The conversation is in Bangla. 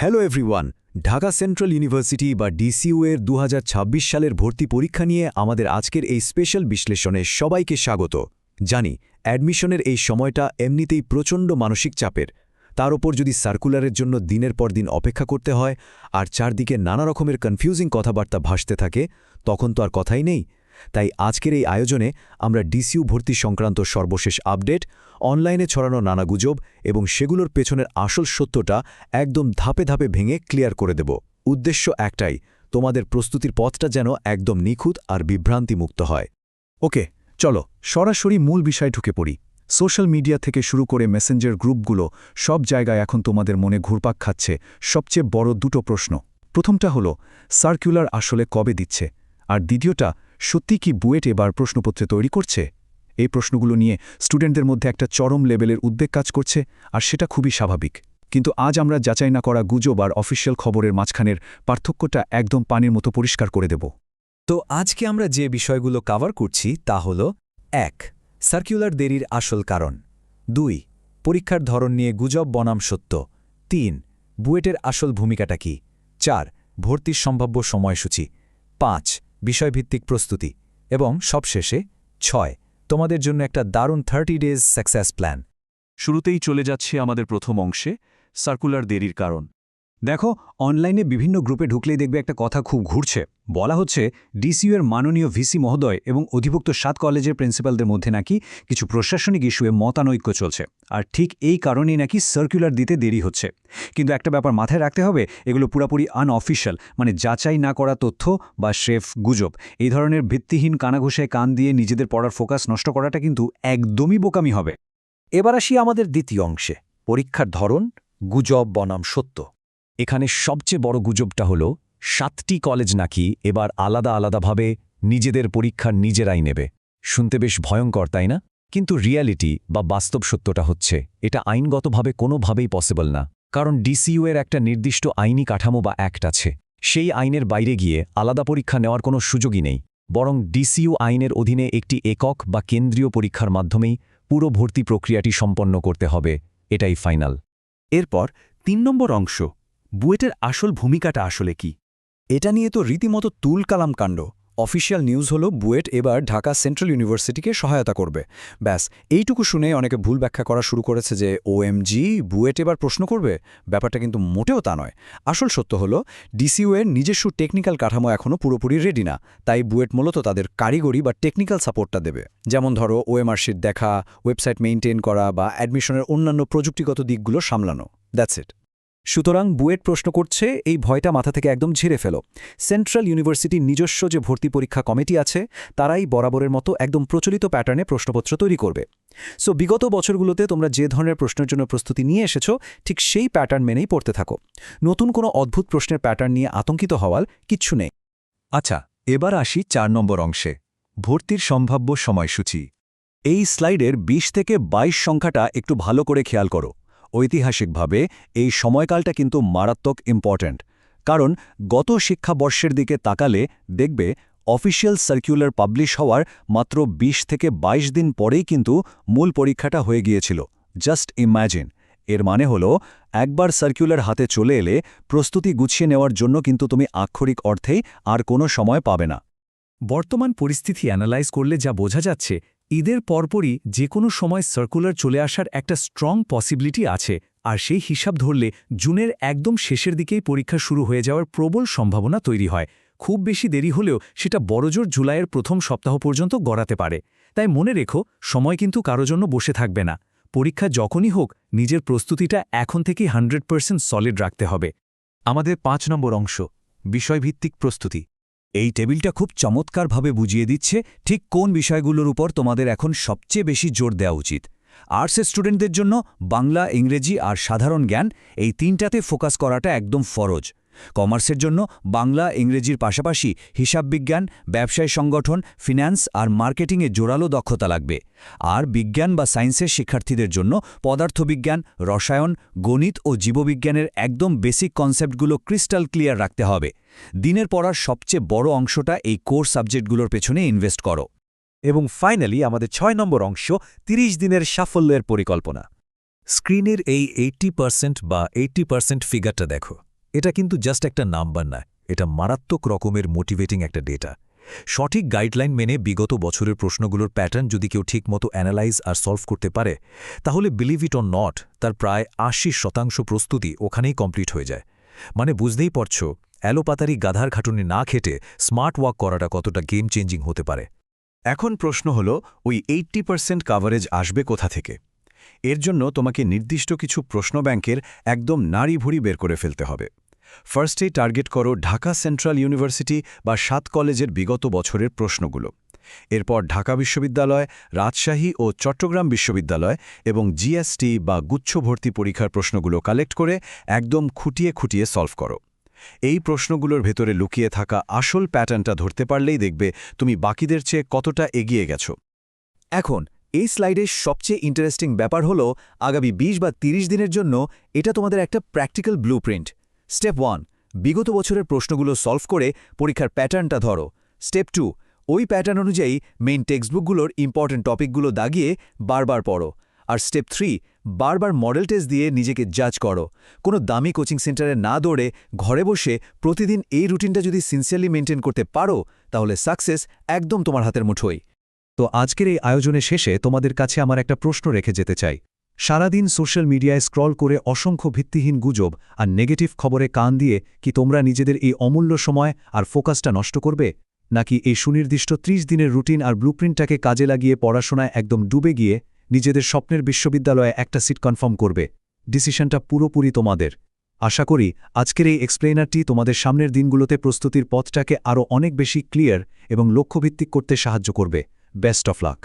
Hello everyone, Dhaka central university বা ডিসিইউ এর 2026 সালের ভর্তি পরীক্ষা নিয়ে আমাদের আজকের এই স্পেশাল বিশ্লেষণে সবাইকে স্বাগত। জানি অ্যাডমিশনের এই সময়টা এমনিতেই প্রচণ্ড মানসিক চাপের, তার ওপর যদি সার্কুলারের জন্য দিনের পর দিন অপেক্ষা করতে হয় আর চারদিকে নানা রকমের কনফিউজিং কথাবার্তা ভাসতে থাকে, তখন তো আর কথাই নেই। তাই আজকের এই আয়োজনে আমরা ডিসিইউ ভর্তি সংক্রান্ত সর্বশেষ আপডেট, অনলাইনে ছড়ানো নানা গুজব এবং সেগুলোর পেছনের আসল সত্যটা একদম ধাপে ধাপে ভেঙে ক্লিয়ার করে দেব। উদ্দেশ্য একটাই, তোমাদের প্রস্তুতির পথটা যেন একদম নিখুঁত আর বিভ্রান্তিমুক্ত হয়। ওকে, চলো সরাসরি মূল বিষয় ঢুকে পড়ি। সোশ্যাল মিডিয়া থেকে শুরু করে মেসেঞ্জার গ্রুপগুলো সব জায়গায় এখন তোমাদের মনে ঘুরপাক খাচ্ছে সবচেয়ে বড় দুটো প্রশ্ন। প্রথমটা হলো, সার্কুলার আসলে কবে দিচ্ছে? আর দ্বিতীয়টা, সত্যি কি বুয়েট এবার প্রশ্নপত্রে তৈরি করছে? এই প্রশ্নগুলো নিয়ে স্টুডেন্টদের মধ্যে একটা চরম লেভেলের উদ্বেগ কাজ করছে, আর সেটা খুবই স্বাভাবিক। কিন্তু আজ আমরা যাচাই না করা গুজব আর অফিসিয়াল খবরের মাঝখানের পার্থক্যটা একদম পানির মতো পরিষ্কার করে দেব। তো আজকে আমরা যে বিষয়গুলো কভার করছি তা হল: ১. সার্কুলার দেরির আসল কারণ। ২. পরীক্ষার ধরন নিয়ে গুজব বনাম সত্য। ৩. বুয়েটের আসল ভূমিকাটা কি। ৪. ভর্তির সম্ভাব্য সময়সূচি। ৫. বিষয়ভিত্তিক প্রস্তুতি। এবং সবশেষে ৬. তোমাদের জন্য একটা দারুণ 30 ডেজ সাকসেস প্ল্যান। শুরুতেই চলে যাচ্ছে আমাদের প্রথম অংশে, সার্কুলার দেরির কারণ। দেখো, অনলাইনে বিভিন্ন গ্রুপে ঢুকলেই দেখবে একটা কথা খুব ঘুরছে। বলা হচ্ছে ডিসিইউ এর মাননীয় ভিসি মহোদয় এবং অধিভুক্ত 7 কলেজের প্রিন্সিপালদের মধ্যে নাকি কিছু প্রশাসনিক ইস্যুয়ে মতানৈক্য চলছে, আর ঠিক এই কারণেই নাকি সার্কুলার দিতে দেরি হচ্ছে। কিন্তু একটা ব্যাপার মাথায় রাখতে হবে, এগুলো পুরাপুরি আনঅফিশিয়াল, মানে যাচাই না করা তথ্য বা স্রেফ গুজব। এই ধরনের ভিত্তিহীন কানাঘুষায় কান দিয়ে নিজেদের পড়ার ফোকাস নষ্ট করাটা কিন্তু একদমই বোকামি হবে। এবার আসি আমাদের দ্বিতীয় অংশে, পরীক্ষার ধরন, গুজব বনাম সত্য। এখানে সবচেয়ে বড় গুজবটা হল 7টি কলেজ নাকি এবার আলাদা আলাদাভাবে নিজেদের পরীক্ষা নিজেরাই নেবে। শুনতে বেশ ভয়ঙ্কর, তাই না? কিন্তু রিয়ালিটি বা বাস্তব সত্যটা হচ্ছে, এটা আইনগতভাবে কোনোভাবেই পসিবল না। কারণ ডিসিইউ এর একটা নির্দিষ্ট আইনি কাঠামো বা অ্যাক্ট আছে। সেই আইনের বাইরে গিয়ে আলাদা পরীক্ষা নেওয়ার কোনো সুযোগই নেই, বরং ডিসিইউ আইনের অধীনে একটি একক বা কেন্দ্রীয় পরীক্ষার মাধ্যমেই পুরো ভর্তি প্রক্রিয়াটি সম্পন্ন করতে হবে। এটাই ফাইনাল। এরপর ৩ নম্বর অংশ, বুয়েটের আসল ভূমিকাটা আসলে কি? এটা নিয়ে তো রীতিমতো তুলকালাম কাণ্ড। অফিসিয়াল নিউজ হলো বুয়েট এবার ঢাকা সেন্ট্রাল ইউনিভার্সিটিকে সহায়তা করবে। ব্যাস, এইটুকু শুনে অনেকে ভুল ব্যাখ্যা করা শুরু করেছে যে ওএমজি, বুয়েট এবার প্রশ্ন করবে। ব্যাপারটা কিন্তু মোটেও তা নয়। আসল সত্য হলো ডিসিইউ এর নিজস্ব টেকনিক্যাল কাঠামো এখনও পুরোপুরি রেডি না, তাই বুয়েট মূলত তাদের কারিগরি বা টেকনিক্যাল সাপোর্টটা দেবে। যেমন ধরো ওএমআর শিট দেখা, ওয়েবসাইট মেইনটেইন করা বা অ্যাডমিশনের অন্যান্য প্রযুক্তিগত দিকগুলো সামলানো। That's it. সুতরাং বুয়েট প্রশ্ন করছে, এই ভয়টা মাথা থেকে একদম ঝেড়ে ফেলো। সেন্ট্রাল ইউনিভার্সিটির নিজস্ব যে ভর্তি পরীক্ষা কমিটি আছে, তারাই বরাবরের মতো একদম প্রচলিত প্যাটার্নে প্রশ্নপত্র তৈরি করবে। সো বিগত বছরগুলোতে তোমরা যে ধরনের প্রশ্নের জন্য প্রস্তুতি নিয়ে এসেছো, ঠিক সেই প্যাটার্ন মেনেই পড়তে থাকো। নতুন কোনো অদ্ভুত প্রশ্নের প্যাটার্ন নিয়ে আতঙ্কিত হওয়ার কিচ্ছু নেই। আচ্ছা, এবার আসি 4 নম্বর অংশে, ভর্তির সম্ভাব্য সময়সূচি। এই স্লাইডের 20 থেকে 22 সংখ্যাটা একটু ভালো করে খেয়াল করো। ঐতিহাসিকভাবে এই সময়কালটা কিন্তু মারাত্মক ইম্পর্ট্যান্ট, কারণ গত শিক্ষাবর্ষের দিকে তাকালে দেখবে অফিসিয়াল সার্কুলার পাবলিশ হওয়ার মাত্র 20 থেকে 22 দিন পরেই কিন্তু মূল পরীক্ষাটা হয়ে গিয়েছিল। Just imagine. এর মানে হলো, একবার সার্কুলার হাতে চলে এলে প্রস্তুতি গুছিয়ে নেওয়ার জন্য কিন্তু তুমি আক্ষরিক অর্থেই আর কোনো সময় পাবে না। বর্তমান পরিস্থিতি অ্যানালাইজ করলে যা বোঝা যাচ্ছে, ঈদের পরপরই যে কোনো সময় সার্কুলার চলে আসার একটা স্ট্রং পসিবিলিটি আছে, আর সেই হিসাব ধরলে জুনের একদম শেষের দিকেই পরীক্ষা শুরু হয়ে যাওয়ার প্রবল সম্ভাবনা তৈরি হয়। খুব বেশি দেরি হলেও সেটা বড়জোর জুলাইয়ের প্রথম সপ্তাহ পর্যন্ত গড়াতে পারে। তাই মনে রেখো, সময় কিন্তু কারো জন্য বসে থাকবে না। পরীক্ষা যখনই হোক, নিজের প্রস্তুতিটা এখন থেকেই 100% সলিড রাখতে হবে। আমাদের 5 নম্বর অংশ, বিষয়ভিত্তিক প্রস্তুতি। এই টেবিলটা খুব চমৎকারভাবে বুঝিয়ে দিচ্ছে ঠিক কোন বিষয়গুলোর উপর তোমাদের এখন সবচেয়ে বেশি জোর দেওয়া উচিত। আর্টসের স্টুডেন্টদের জন্য বাংলা, ইংরেজি আর সাধারণ জ্ঞান, এই তিনটাতে ফোকাস করাটা একদম ফরজ। কমার্সের জন্য বাংলা, ইংরেজির পাশাপাশি হিসাববিজ্ঞান, ব্যবসায় সংগঠন, ফিন্যান্স আর মার্কেটিংয়ে জোরালো দক্ষতা লাগবে। আর বিজ্ঞান বা সায়েন্সের শিক্ষার্থীদের জন্য পদার্থবিজ্ঞান, রসায়ন, গণিত ও জীববিজ্ঞানের একদম বেসিক কনসেপ্টগুলো ক্রিস্টাল ক্লিয়ার রাখতে হবে। দিনের পড়ার সবচেয়ে বড় অংশটা এই কোর সাবজেক্টগুলোর পেছনে ইনভেস্ট করো। এবং ফাইনালি আমাদের 6 নম্বর অংশ, 30 দিনের সাফল্যের পরিকল্পনা। স্ক্রিনের এই 80% বা 80% ফিগারটা দেখো। এটা কিন্তু জাস্ট একটা নাম্বার না, এটা মারাত্মক রকমের মোটিভেটিং একটা ডেটা। সঠিক গাইডলাইন মেনে বিগত বছরের প্রশ্নগুলোর প্যাটার্ন যদি কেউ ঠিকমতো অ্যানালাইজ আর সলভ করতে পারে, তাহলে বিলিভ ইট অর নট, তার প্রায় ৮০% প্রস্তুতি ওখানেই কমপ্লিট হয়ে যায়। মানে বুঝতেই পারছো, অ্যালোপাতারি গাধার খাটুনি না খেটে স্মার্ট ওয়ার্ক করাটা কতটা গেম চেঞ্জিং হতে পারে। এখন প্রশ্ন হল, ওই 80% কাভারেজ আসবে কোথা থেকে? এর জন্য তোমাকে নির্দিষ্ট কিছু প্রশ্ন ব্যাংকের একদম নাড়িভুড়ি বের করে ফেলতে হবে। ফার্স্টেই টার্গেট করো ঢাকা সেন্ট্রাল ইউনিভার্সিটি বা ৭ কলেজের বিগত বছরের প্রশ্নগুলো। এরপর ঢাকা বিশ্ববিদ্যালয়, রাজশাহী ও চট্টগ্রাম বিশ্ববিদ্যালয় এবং জিএসটি বা গুচ্ছ ভর্তি পরীক্ষার প্রশ্নগুলো কালেক্ট করে একদম খুঁটিয়ে খুঁটিয়ে সলভ করো। এই প্রশ্নগুলোর ভেতরে লুকিয়ে থাকা আসল প্যাটার্নটা ধরতে পারলেই দেখবে তুমি বাকিদের চেয়ে কতটা এগিয়ে গেছো। এখন এই স্লাইডের সবচেয়ে ইন্টারেস্টিং ব্যাপার হলো, আগামী ২০ বা ৩০ দিনের জন্য এটা তোমাদের একটা প্র্যাকটিক্যাল ব্লুপ্রিন্ট। স্টেপ 1, বিগত বছরের প্রশ্নগুলো সলভ করে পরীক্ষার প্যাটার্নটা ধরো। স্টেপ 2, ওই প্যাটার্ন অনুযায়ী মেইন টেক্সটবুকগুলোর ইম্পর্টেন্ট টপিকগুলো দাগিয়ে বারবার পড়ো। আর স্টেপ 3, বারবার মডেল টেস্ট দিয়ে নিজেকে জাজ করো। কোনো দামি কোচিং সেন্টারে না দৌড়ে ঘরে বসে প্রতিদিন এই রুটিনটা যদি সিনসিয়ারলি মেনটেন করতে পারো, তাহলে সাকসেস একদম তোমার হাতের মুঠোয়। তো আজকের এই আয়োজনের শেষে তোমাদের কাছে আমার একটা প্রশ্ন রেখে যেতে চাই। সারাদিন সোশ্যাল মিডিয়ায় স্ক্রল করে অসংখ্য ভিত্তিহীন গুজব আর নেগেটিভ খবরে কান দিয়ে কি তোমরা নিজেদের এই অমূল্য সময় আর ফোকাসটা নষ্ট করবে, নাকি এই সুনির্দিষ্ট ৩০ দিনের রুটিন আর ব্লুপ্রিন্টটাকে কাজে লাগিয়ে পড়াশোনায় একদম ডুবে গিয়ে নিজেদের স্বপ্নের বিশ্ববিদ্যালয়ে একটা সিট কনফার্ম করবে? ডিসিশনটা পুরোপুরি তোমাদের। আশা করি আজকের এই এক্সপ্লেইনারটি তোমাদের সামনের দিনগুলোতে প্রস্তুতির পথটাকে আরও অনেক বেশি ক্লিয়ার এবং লক্ষ্যভিত্তিক করতে সাহায্য করবে। Best of luck.